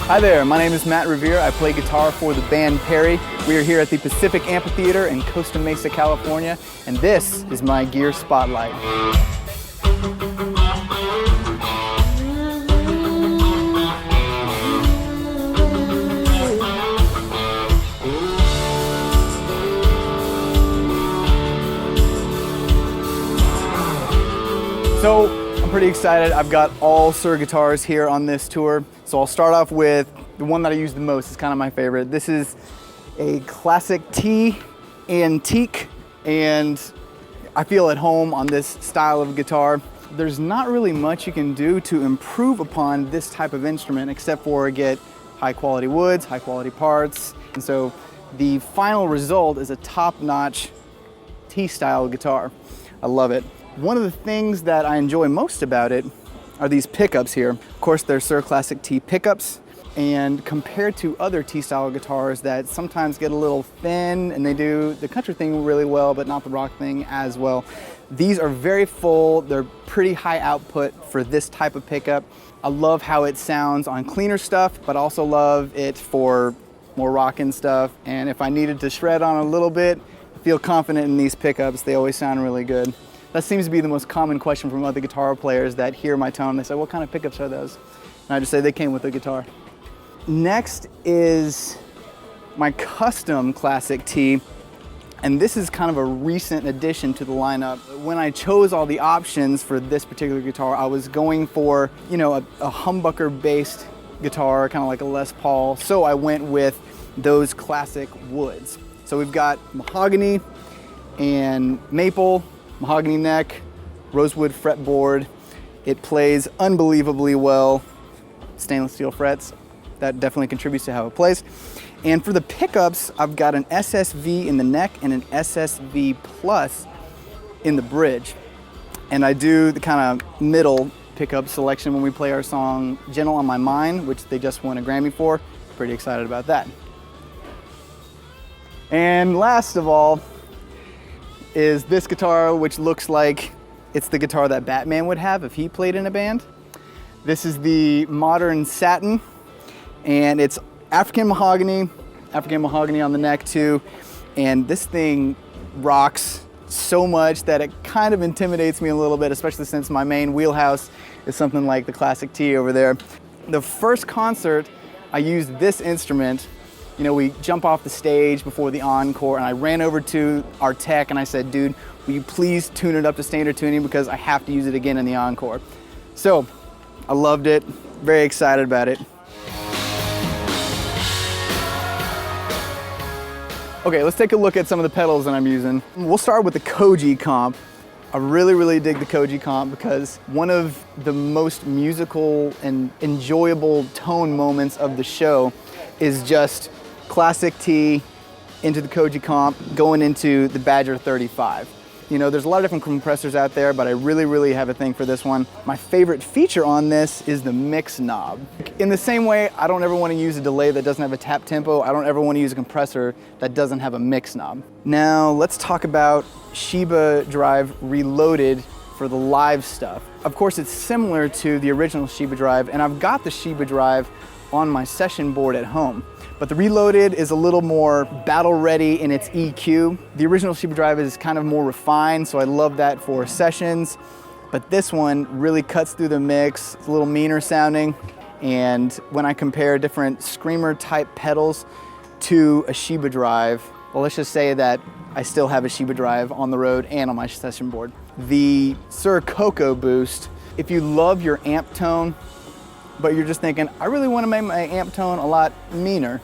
Hi there, my name is Matt Reviere. I play guitar for the band Perry. We are here at the Pacific Amphitheater in Costa Mesa, California, and this is my gear spotlight. So I'm pretty excited. I've got all Suhr guitars here on this tour. So I'll start off with the one that I use the most. It's kind of my favorite. This is a classic T antique, and I feel at home on this style of guitar. There's not really much you can do to improve upon this type of instrument except for get high quality woods, high quality parts. And so the final result is a top-notch T-style guitar. I love it. One of the things that I enjoy most about it are these pickups here. Of course, they're Suhr Classic T pickups, and compared to other T-style guitars that sometimes get a little thin and they do the country thing really well, but not the rock thing as well, these are very full. They're pretty high output for this type of pickup. I love how it sounds on cleaner stuff, but also love it for more rockin' stuff. And if I needed to shred on a little bit, I feel confident in these pickups. They always sound really good. That seems to be the most common question from other guitar players that hear my tone. They say, what kind of pickups are those? And I just say they came with the guitar. Next is my custom Classic T, and this is kind of a recent addition to the lineup. When I chose all the options for this particular guitar, I was going for, you know, a humbucker-based guitar, kind of like a Les Paul, so I went with those classic woods. So we've got mahogany and maple, mahogany neck, rosewood fretboard. It plays unbelievably well. Stainless steel frets, that definitely contributes to how it plays. And for the pickups, I've got an SSV in the neck and an SSV Plus in the bridge. And I do the kind of middle pickup selection when we play our song Gentle on My Mind, which they just won a Grammy for. Pretty excited about that. And last of all, is this guitar, which looks like it's the guitar that Batman would have if he played in a band. This is the modern Satin, and it's African mahogany on the neck too. And this thing rocks so much that it kind of intimidates me a little bit, especially since my main wheelhouse is something like the Classic T over there. The first concert I used this instrument. You know, we jump off the stage before the encore, and I ran over to our tech and I said, dude, will you please tune it up to standard tuning because I have to use it again in the encore. So I loved it, very excited about it. Okay, let's take a look at some of the pedals that I'm using. We'll start with the Koji comp. I really dig the Koji comp because one of the most musical and enjoyable tone moments of the show is just Classic T into the Koji comp going into the Badger 35. You know, there's a lot of different compressors out there, but I really have a thing for this one. My favorite feature on this is the mix knob. In the same way, I don't ever want to use a delay that doesn't have a tap tempo. I don't ever want to use a compressor that doesn't have a mix knob. Now let's talk about Shiba Drive Reloaded for the live stuff. Of course, it's similar to the original Shiba Drive, and I've got the Shiba Drive on my session board at home. But the Reloaded is a little more battle ready in its EQ. The original Shiba Drive is kind of more refined, so I love that for sessions. But this one really cuts through the mix. It's a little meaner sounding. And when I compare different screamer type pedals to a Shiba Drive, well, let's just say that I still have a Shiba Drive on the road and on my session board. The Suhr Koko boost, if you love your amp tone, but you're just thinking, I really want to make my amp tone a lot meaner,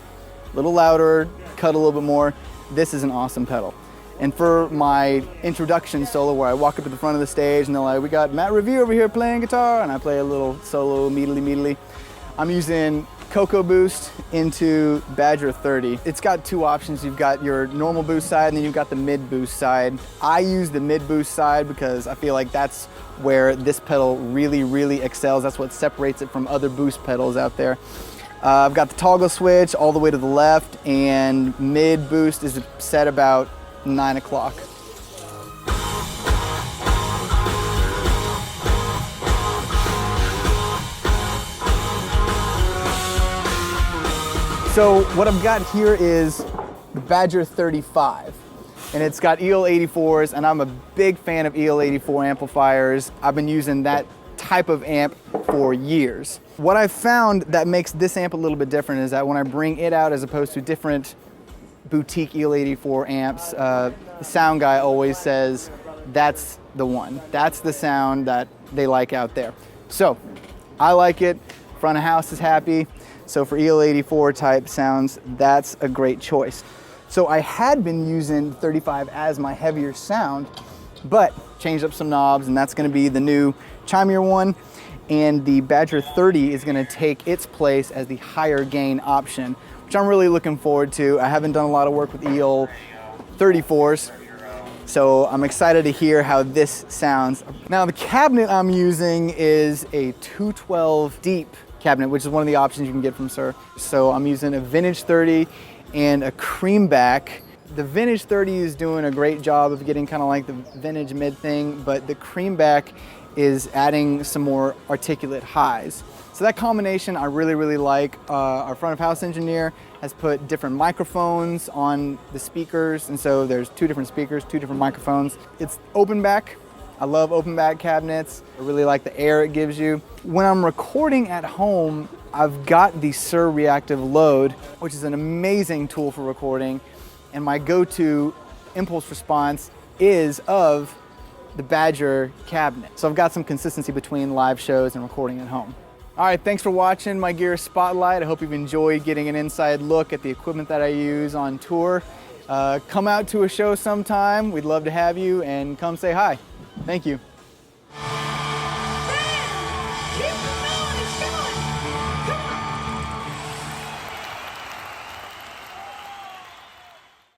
a little louder, cut a little bit more, this is an awesome pedal. And for my introduction solo where I walk up to the front of the stage and they're like, we got Matt Reviere over here playing guitar, and I play a little solo immediately, I'm using Koko boost into Badger 30. It's got two options. You've got your normal boost side and then you've got the mid boost side. I use the mid boost side because I feel like that's where this pedal really excels. That's what separates it from other boost pedals out there. I've got the toggle switch all the way to the left, and mid boost is set about 9 o'clock. So what I've got here is the Badger 35, and it's got EL84s, and I'm a big fan of EL84 amplifiers. I've been using that type of amp for years. What I've found that makes this amp a little bit different is that when I bring it out as opposed to different boutique EL84 amps, the sound guy always says, that's the one. That's the sound that they like out there. So I like it, front of house is happy. So for EL84 type sounds, that's a great choice. So I had been using 35 as my heavier sound, but changed up some knobs, and that's gonna be the new chimier one. And the Badger 30 is gonna take its place as the higher gain option, which I'm really looking forward to. I haven't done a lot of work with EL34s, so I'm excited to hear how this sounds. Now the cabinet I'm using is a 212 deep cabinet, which is one of the options you can get from Suhr. So I'm using a vintage 30 and a creamback. The vintage 30 is doing a great job of getting kind of like the vintage mid thing, but the creamback is adding some more articulate highs. So that combination I really, really like. Our front of house engineer has put different microphones on the speakers, and so there's 2 different speakers, 2 different microphones. It's open back. I love open back cabinets. I really like the air it gives you. When I'm recording at home, I've got the Suhr Reactive Load, which is an amazing tool for recording, and my go-to impulse response is of the Badger cabinet. So I've got some consistency between live shows and recording at home. All right, thanks for watching my gear spotlight. I hope you've enjoyed getting an inside look at the equipment that I use on tour. Come out to a show sometime. We'd love to have you, and come say hi. Thank you.